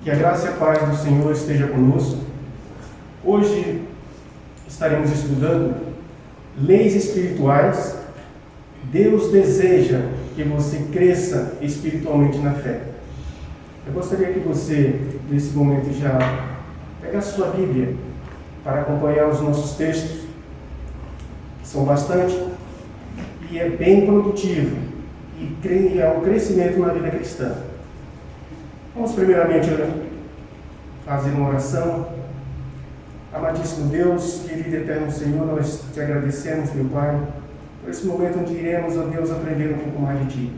Que a graça e a paz do Senhor esteja conosco. Hoje estaremos estudando leis espirituais. Deus deseja que você cresça espiritualmente na fé. Eu gostaria que você, nesse momento, já pegasse sua Bíblia para acompanhar os nossos textos, que são bastante, e é bem produtivo, e é um crescimento na vida cristã. Vamos primeiramente fazer uma oração. Amadíssimo Deus, querido e eterno Senhor, nós te agradecemos, meu Pai, por esse momento onde iremos, ó Deus, aprender um pouco mais de Ti.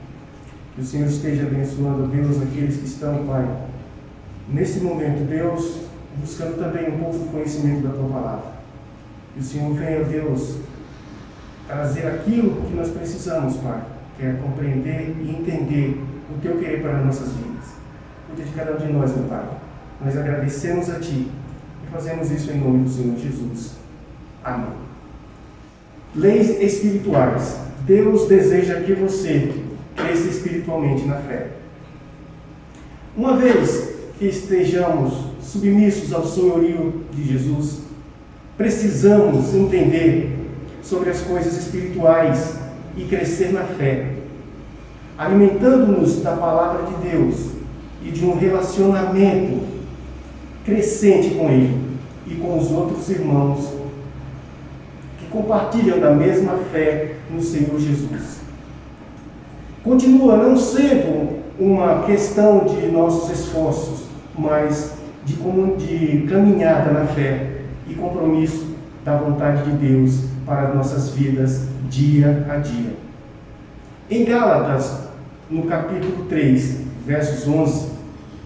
Que o Senhor esteja abençoando, Deus, aqueles que estão, Pai, nesse momento, Deus, buscando também um pouco do conhecimento da Tua Palavra. Que o Senhor venha, Deus, trazer aquilo que nós precisamos, Pai, que é compreender e entender o Teu querer para as nossas vidas. Cuide de cada um de nós, meu Pai. Nós agradecemos a Ti e fazemos isso em nome do Senhor Jesus. Amém. Leis espirituais. Deus deseja que você cresça espiritualmente na fé. Uma vez que estejamos submissos ao senhorio de Jesus, precisamos entender sobre as coisas espirituais e crescer na fé, alimentando-nos da palavra de Deus e de um relacionamento crescente com Ele e com os outros irmãos que compartilham da mesma fé no Senhor Jesus. Continua não sendo uma questão de nossos esforços, mas de caminhada na fé e compromisso da vontade de Deus para as nossas vidas dia a dia. Em Gálatas, no capítulo 3, versos 11,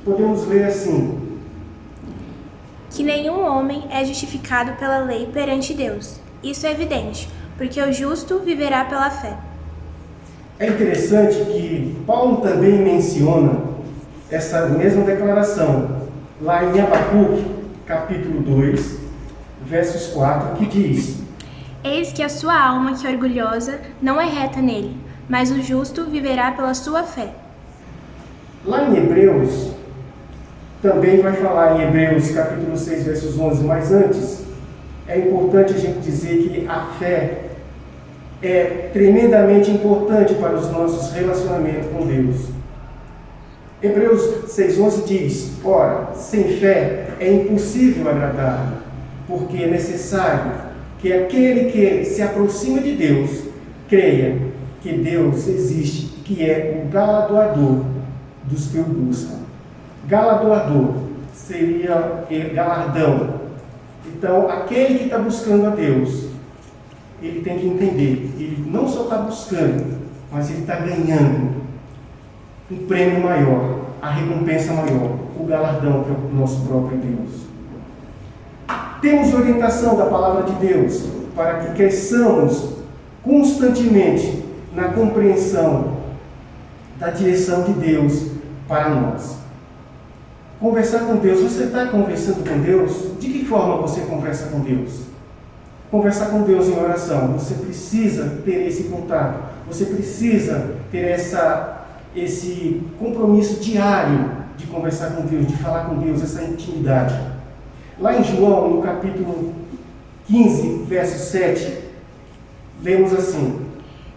podemos ler assim: que nenhum homem é justificado pela lei perante Deus. Isso é evidente, porque o justo viverá pela fé. É interessante que Paulo também menciona essa mesma declaração lá em Abacuque, capítulo 2, versos 4, que diz: eis que a sua alma, que é orgulhosa, não é reta nele, mas o justo viverá pela sua fé. Lá em Hebreus, também vai falar em Hebreus capítulo 6, versos 11, mas antes, é importante a gente dizer que a fé é tremendamente importante para os nossos relacionamentos com Deus. Hebreus 6,11 diz: ora, sem fé é impossível agradar-lhe, porque é necessário que aquele que se aproxima de Deus creia que Deus existe, que é o galardoador dos que o buscam. Galardoador seria galardão. Então, aquele que está buscando a Deus, ele tem que entender, ele não só está buscando, mas ele está ganhando um prêmio maior, a recompensa maior, o galardão que é o nosso próprio Deus. Temos orientação da palavra de Deus para que cresçamos constantemente na compreensão da direção de Deus para nós. Conversar com Deus. Você está conversando com Deus? De que forma você conversa com Deus? Conversar com Deus em oração. Você precisa ter esse contato. Você precisa ter esse compromisso diário de conversar com Deus, de falar com Deus, essa intimidade. Lá em João, no capítulo 15, verso 7, lemos assim: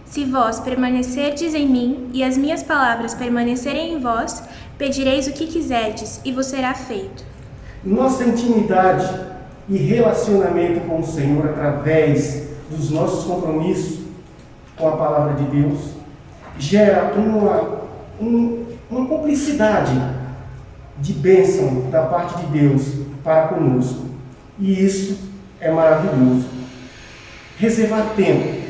se vós permanecerdes em mim e as minhas palavras permanecerem em vós, pedireis o que quiserdes e vos será feito. Nossa intimidade e relacionamento com o Senhor através dos nossos compromissos com a palavra de Deus gera uma cumplicidade de bênção da parte de Deus para conosco. E isso é maravilhoso. Reservar tempo.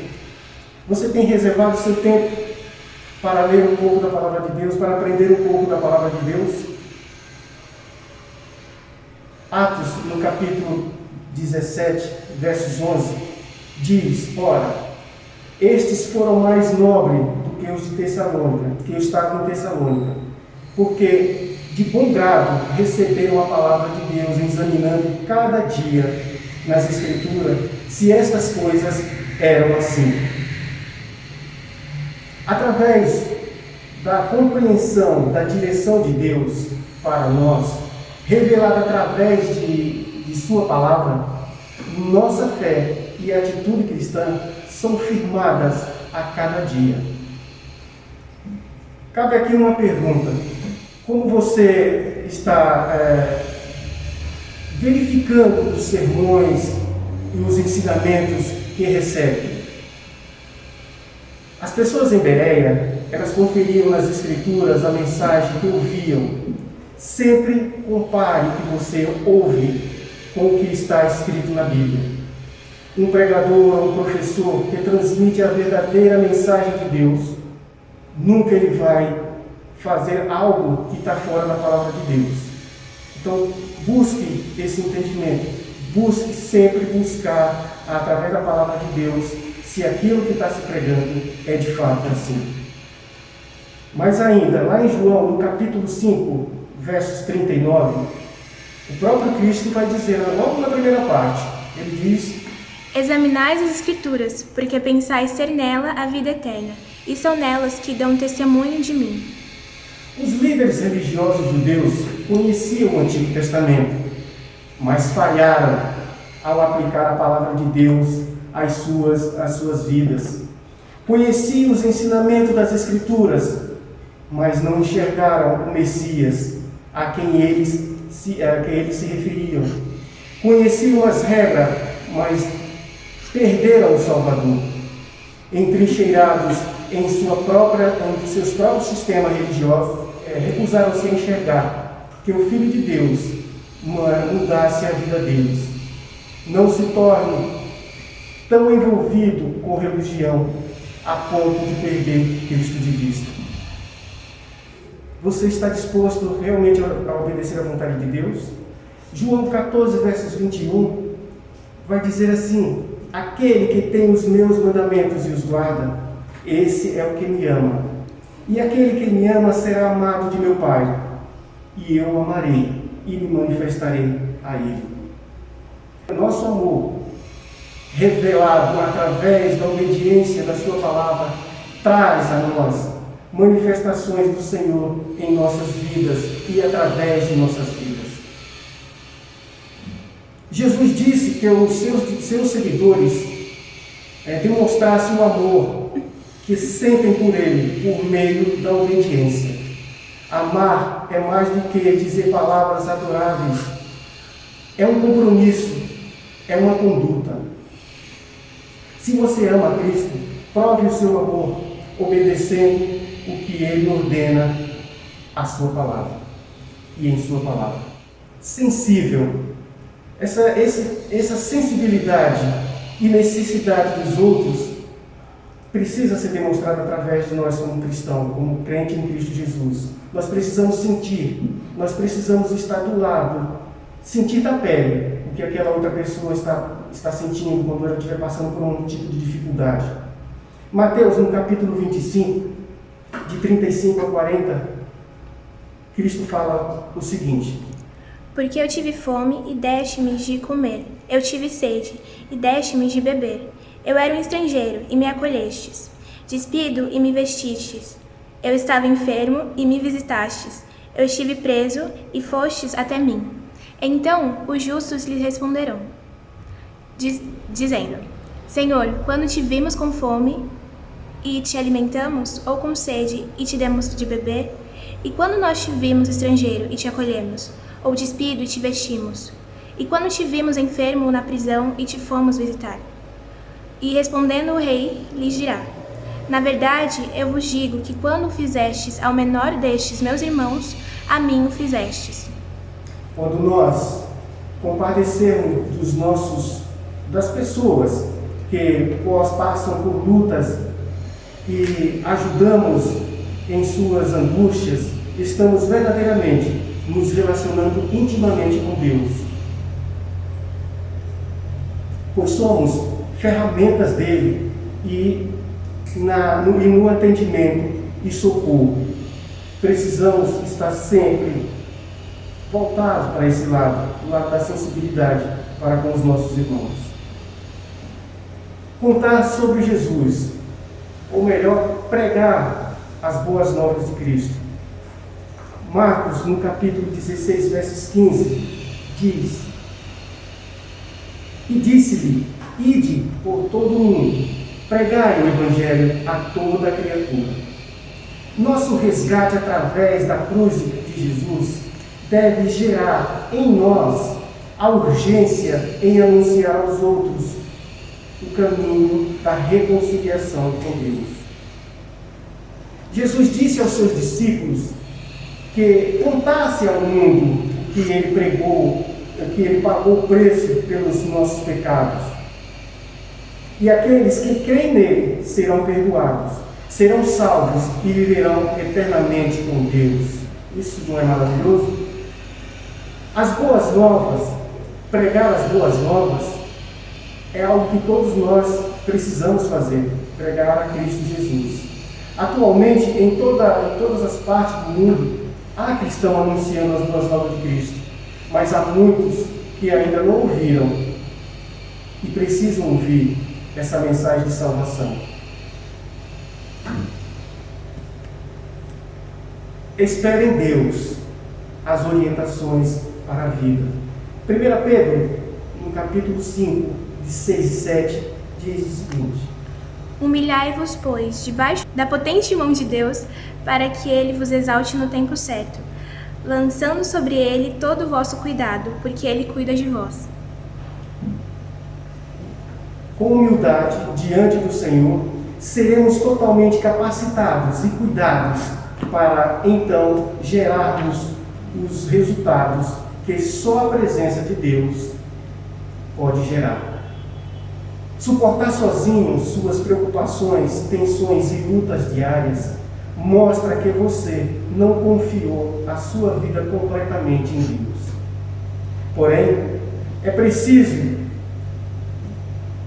Você tem reservado o seu tempo para ler um pouco da palavra de Deus, para aprender um pouco da palavra de Deus? Atos, no capítulo 17, versos 11, diz: ora, estes foram mais nobres do que os de Tessalônica, que estavam em Tessalônica, porque de bom grado receberam a palavra de Deus, examinando cada dia nas Escrituras se estas coisas eram assim. Através da compreensão da direção de Deus para nós, revelada através de sua palavra, nossa fé e atitude cristã são firmadas a cada dia. Cabe aqui uma pergunta: como você está verificando os sermões e os ensinamentos que recebe? As pessoas em Bereia, elas conferiam nas Escrituras a mensagem que ouviam. Sempre compare o que você ouve com o que está escrito na Bíblia. Um pregador, um professor que transmite a verdadeira mensagem de Deus, nunca ele vai fazer algo que está fora da palavra de Deus. Então, busque esse entendimento. Busque sempre buscar, através da palavra de Deus, se aquilo que está se pregando é de fato assim. Mas ainda, lá em João, no capítulo 5, versos 39, o próprio Cristo vai dizer, logo na primeira parte, ele diz: examinais as Escrituras, porque pensais ter nela a vida eterna, e são nelas que dão testemunho de mim. Os líderes religiosos judeus conheciam o Antigo Testamento, mas falharam ao aplicar a palavra de Deus às suas vidas. Conheciam os ensinamentos das Escrituras, mas não enxergaram o Messias a quem eles se referiam. Conheciam as regras, mas perderam o Salvador. Entrincheirados em seus próprios sistemas religiosos, recusaram-se a enxergar que o Filho de Deus mudasse a vida deles. Não se torne tão envolvido com religião a ponto de perder Cristo de vista. Você está disposto realmente a obedecer à vontade de Deus? João 14, versos 21, vai dizer assim: aquele que tem os meus mandamentos e os guarda, esse é o que me ama. E aquele que me ama será amado de meu Pai, e eu o amarei e me manifestarei a ele. Nosso amor, revelado através da obediência da sua palavra, traz a nós manifestações do Senhor em nossas vidas e através de nossas vidas. Jesus disse que os seus seguidores demonstrassem o amor que sentem por Ele por meio da obediência. Amar é mais do que dizer palavras adoráveis. É um compromisso, é uma conduta. Se você ama Cristo, prove o seu amor obedecendo o que Ele ordena à sua palavra e em sua palavra. Sensível. Essa sensibilidade e necessidade dos outros precisa ser demonstrada através de nós como cristãos, como crente em Cristo Jesus. Nós precisamos sentir, nós precisamos estar do lado, sentir da pele o que aquela outra pessoa está sentindo quando ela estiver passando por um tipo de dificuldade. Mateus, no capítulo 25, de 35 a 40, Cristo fala o seguinte: porque eu tive fome e deste-me de comer, eu tive sede e deste-me de beber, eu era um estrangeiro e me acolhestes, despido e me vestistes, eu estava enfermo e me visitastes, eu estive preso e fostes até mim. Então os justos lhe responderão, dizendo: Senhor, quando te vimos com fome e te alimentamos, ou com sede e te demos de beber? E quando nós te vimos estrangeiro e te acolhemos, ou despido e te vestimos? E quando te vimos enfermo na prisão e te fomos visitar? E respondendo o rei, lhes dirá: na verdade, eu vos digo que quando fizestes ao menor destes meus irmãos, a mim o fizestes. Quando nós compadecermos das pessoas que passam por lutas e ajudamos em suas angústias, estamos verdadeiramente nos relacionando intimamente com Deus. Pois somos ferramentas dele e no atendimento e socorro. Precisamos estar sempre voltados para esse lado, o lado da sensibilidade para com os nossos irmãos. Contar sobre Jesus, ou melhor, pregar as boas novas de Cristo. Marcos, no capítulo 16, versos 15, diz: E disse-lhe: Ide por todo o mundo, pregai o Evangelho a toda criatura. Nosso resgate através da cruz de Jesus deve gerar em nós a urgência em anunciar aos outros o caminho da reconciliação com Deus. Jesus disse aos seus discípulos que contasse ao mundo que ele pregou, que ele pagou o preço pelos nossos pecados. E aqueles que creem nele serão perdoados, serão salvos e viverão eternamente com Deus. Isso não é maravilhoso? As boas novas, pregar as boas novas, é algo que todos nós precisamos fazer, pregar a Cristo Jesus. Atualmente, em todas as partes do mundo, há cristãos anunciando as boas novas de Cristo, mas há muitos que ainda não ouviram e precisam ouvir essa mensagem de salvação. Espere em Deus as orientações para a vida. 1 Pedro, no capítulo 5, de 6 e 7, diz o seguinte: Humilhai-vos, pois, debaixo da potente mão de Deus, para que ele vos exalte no tempo certo, lançando sobre ele todo o vosso cuidado, porque ele cuida de vós. Com humildade diante do Senhor, seremos totalmente capacitados e cuidados para então gerarmos os resultados que só a presença de Deus pode gerar. Suportar sozinho suas preocupações, tensões e lutas diárias mostra que você não confiou a sua vida completamente em Deus. Porém, é preciso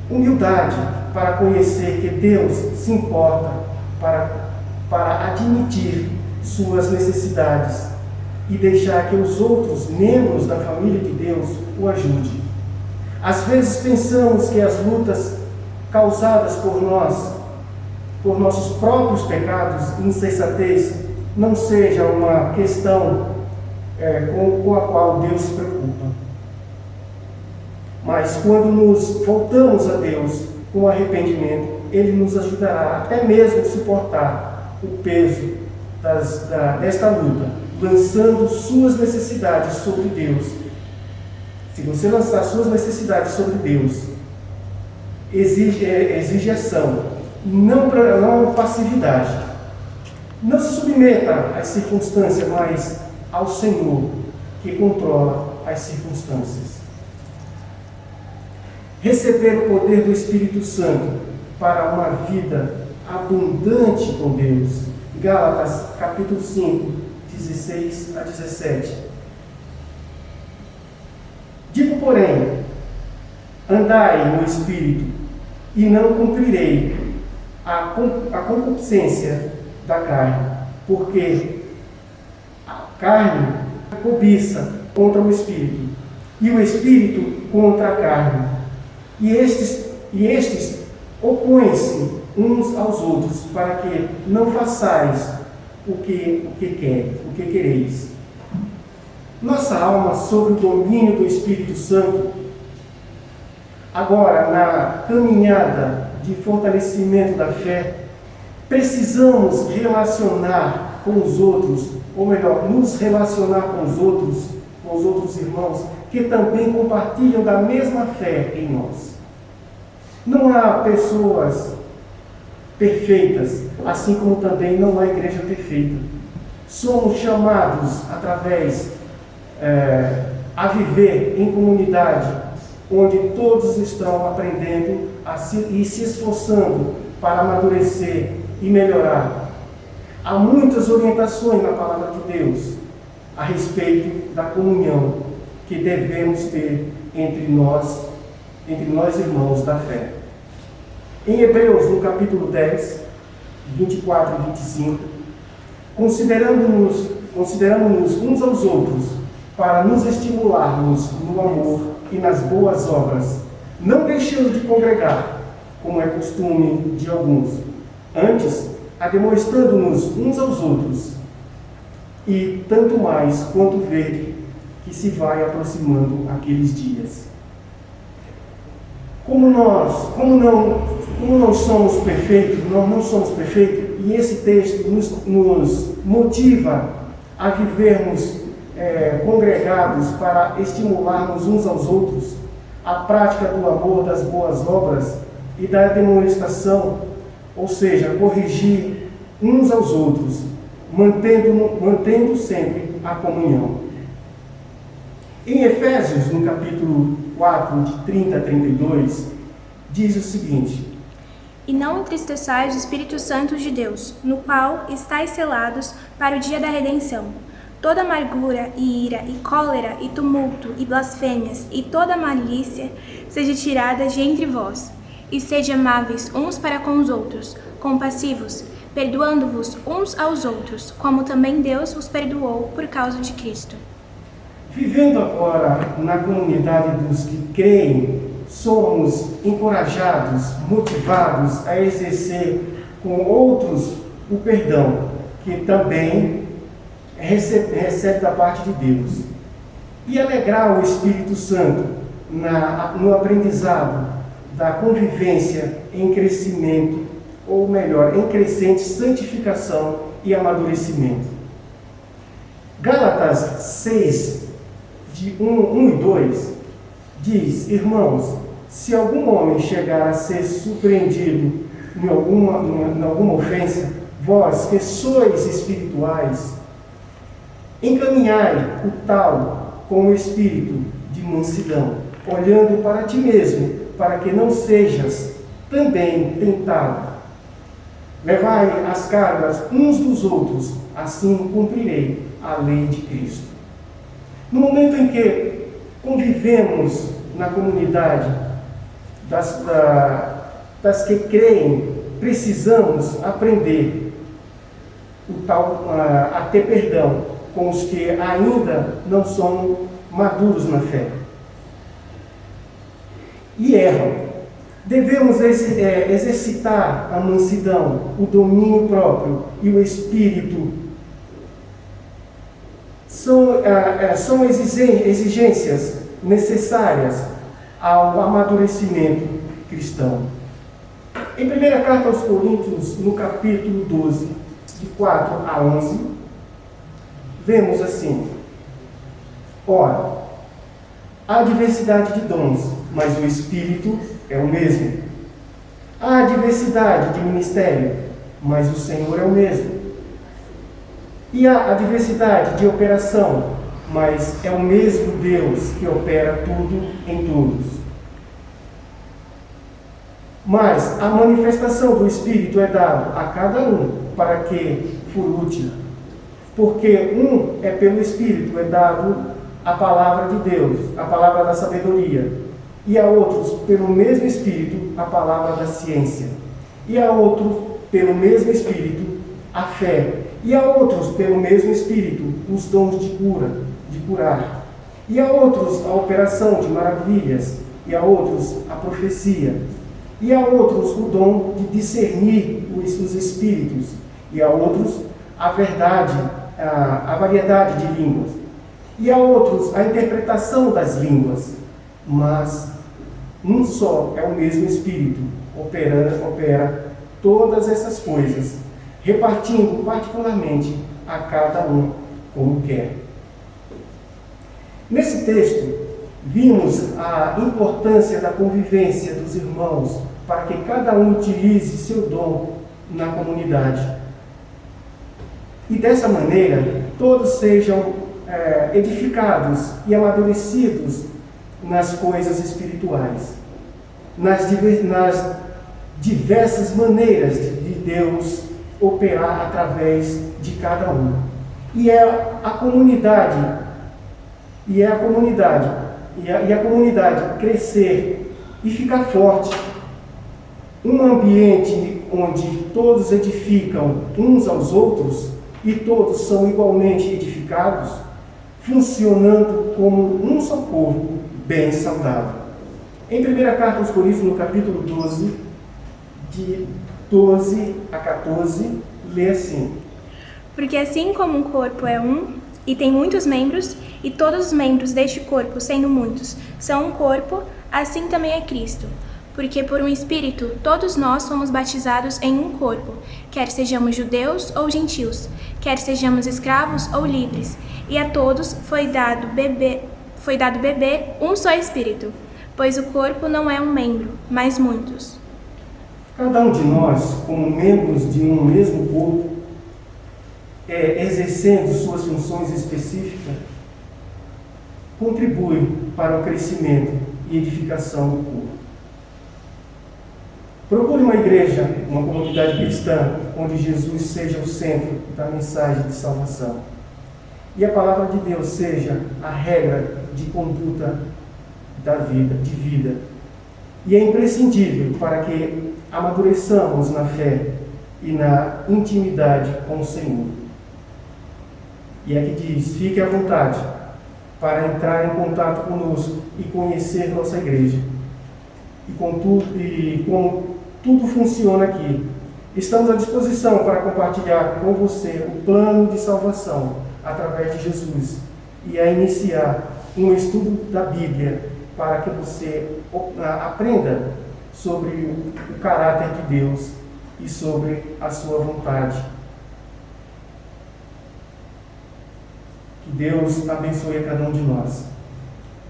humildade para conhecer que Deus se importa para admitir suas necessidades e deixar que os outros membros da família de Deus o ajudem. Às vezes pensamos que as lutas causadas por nós, por nossos próprios pecados e insensatez, não seja uma questão com a qual Deus se preocupa. Mas quando nos voltamos a Deus com arrependimento, Ele nos ajudará até mesmo a suportar o peso desta luta, lançando suas necessidades sobre Deus. Se você lançar suas necessidades sobre Deus, exige ação, não passividade. Não se submeta às circunstâncias, mas ao Senhor, que controla as circunstâncias. Receber o poder do Espírito Santo para uma vida abundante com Deus. Gálatas, capítulo 5, 16 a 17. Digo, porém, andai no Espírito, e não cumprirei a concupiscência da carne, porque a carne cobiça contra o Espírito, e o Espírito contra a carne. E estes opõem-se uns aos outros, para que não façais o que quereis. Nossa alma, sob o domínio do Espírito Santo, agora na caminhada de fortalecimento da fé, precisamos relacionar com os outros, ou melhor, nos relacionar com os outros irmãos, que também compartilham da mesma fé em nós. Não há pessoas perfeitas, assim como também não há igreja perfeita. Somos chamados a viver em comunidade, onde todos estão aprendendo e se esforçando para amadurecer e melhorar. Há muitas orientações na palavra de Deus a respeito da comunhão que devemos ter entre nós irmãos da fé. Em Hebreus, no capítulo 10, 24 e 25, considerando-nos uns aos outros para nos estimularmos no amor e nas boas obras, não deixando de congregar, como é costume de alguns, antes, ademostrando-nos uns aos outros, e tanto mais quanto vê que se vai aproximando aqueles dias. Como não somos perfeitos, nós não somos perfeitos, e esse texto nos motiva a vivermos congregados para estimularmos uns aos outros a prática do amor, das boas obras e da demonstração, ou seja, corrigir uns aos outros, mantendo sempre a comunhão. Em Efésios, no capítulo 4, de 30 a 32, diz o seguinte: E não entristeçais o Espírito Santo de Deus, no qual estáis selados para o dia da redenção. Toda amargura e ira e cólera e tumulto e blasfêmias e toda malícia seja tirada de entre vós, e sede amáveis uns para com os outros, compassivos, perdoando-vos uns aos outros, como também Deus vos perdoou por causa de Cristo. Vivendo agora na comunidade dos que creem, somos encorajados, motivados a exercer com outros o perdão, que também recebe da parte de Deus. E alegrar o Espírito Santo no aprendizado da convivência em crescimento, ou melhor, em crescente santificação e amadurecimento. Gálatas 6, de 1 e 2, diz: Irmãos, se algum homem chegar a ser surpreendido em alguma ofensa, vós que sois espirituais, encaminhai o tal com o espírito de mansidão, olhando para ti mesmo, para que não sejas também tentado. Levai as cargas uns dos outros, assim cumprirei a lei de Cristo. No momento em que convivemos na comunidade das que creem, precisamos aprender a ter perdão com os que ainda não são maduros na fé e erram. Devemos exercitar a mansidão, o domínio próprio e o espírito. São exigências necessárias ao amadurecimento cristão. Em 1ª Carta aos Coríntios, no capítulo 12, de 4 a 11, vemos assim: Ora, há diversidade de dons, mas o Espírito é o mesmo. Há diversidade de ministério, mas o Senhor é o mesmo. E há a diversidade de operação, mas é o mesmo Deus que opera tudo em todos. Mas a manifestação do Espírito é dada a cada um para que for útil. Porque é pelo Espírito é dado a palavra de Deus, a palavra da sabedoria, e a outros pelo mesmo Espírito a palavra da ciência, e a outro pelo mesmo Espírito a fé, e a outros pelo mesmo Espírito os dons de curar, e a outros a operação de maravilhas, e a outros a profecia, e a outros o dom de discernir os espíritos, e a outros a variedade de línguas, e a outros a interpretação das línguas. Mas um só é o mesmo Espírito, opera todas essas coisas, repartindo particularmente a cada um como quer. Nesse texto, vimos a importância da convivência dos irmãos para que cada um utilize seu dom na comunidade. E dessa maneira, todos sejam edificados e amadurecidos nas coisas espirituais, nas diversas maneiras de Deus operar através de cada um. E a comunidade crescer e ficar forte. Um ambiente onde todos edificam uns aos outros e todos são igualmente edificados, funcionando como um só corpo bem saudável. Em 1ª Carta aos Coríntios, no capítulo 12, de 12 a 14, lê assim: Porque assim como um corpo é um e tem muitos membros, e todos os membros deste corpo, sendo muitos, são um corpo, assim também é Cristo. Porque por um Espírito todos nós fomos batizados em um corpo, quer sejamos judeus ou gentios, quer sejamos escravos ou livres, e a todos foi dado beber um só Espírito, pois o corpo não é um membro, mas muitos. Cada um de nós, como membros de um mesmo corpo, exercendo suas funções específicas, contribui para o crescimento e edificação do corpo. Procure uma igreja, uma comunidade cristã, onde Jesus seja o centro da mensagem de salvação. E a palavra de Deus seja a regra de conduta de vida. E é imprescindível para que amadureçamos na fé e na intimidade com o Senhor. E aqui diz, fique à vontade para entrar em contato conosco e conhecer nossa igreja. E como tudo funciona aqui, estamos à disposição para compartilhar com você o plano de salvação através de Jesus e a iniciar um estudo da Bíblia para que você aprenda sobre o caráter de Deus e sobre a sua vontade. Que Deus abençoe a cada um de nós.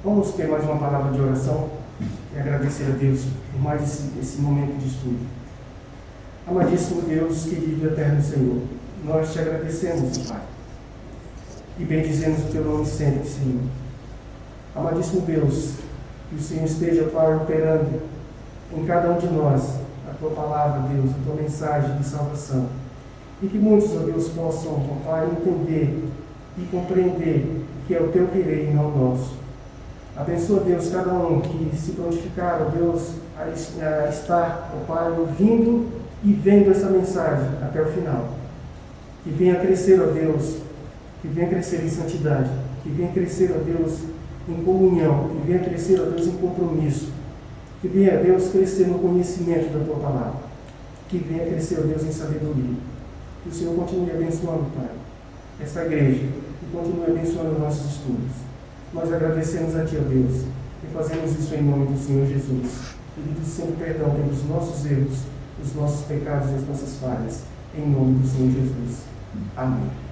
Vamos ter mais uma palavra de oração e agradecer a Deus por mais esse momento de estudo. Amadíssimo Deus, querido e eterno Senhor, nós te agradecemos, Pai, e bendizemos o teu nome sempre, Senhor. Amadíssimo Deus, que o Senhor esteja, Pai, operando em cada um de nós a tua palavra, Deus, a tua mensagem de salvação. E que muitos, ó Deus, possam, Pai, entender e compreender que é o teu querer e não o nosso. Abençoa, Deus, cada um que se prontificar, ó Deus, a estar, ó Pai, ouvindo e vendo essa mensagem até o final. Que venha crescer, ó Deus, que venha crescer em santidade, que venha crescer, ó Deus, em comunhão, que venha crescer, ó Deus, em compromisso, que venha, Deus, crescer no conhecimento da tua palavra, que venha crescer, ó Deus, em sabedoria. Que o Senhor continue abençoando, Pai, essa igreja, e continue abençoando os nossos estudos. Nós agradecemos a Ti, ó Deus, e fazemos isso em nome do Senhor Jesus, pedindo sempre perdão pelos nossos erros, os nossos pecados e as nossas falhas, em nome do Senhor Jesus. Amém.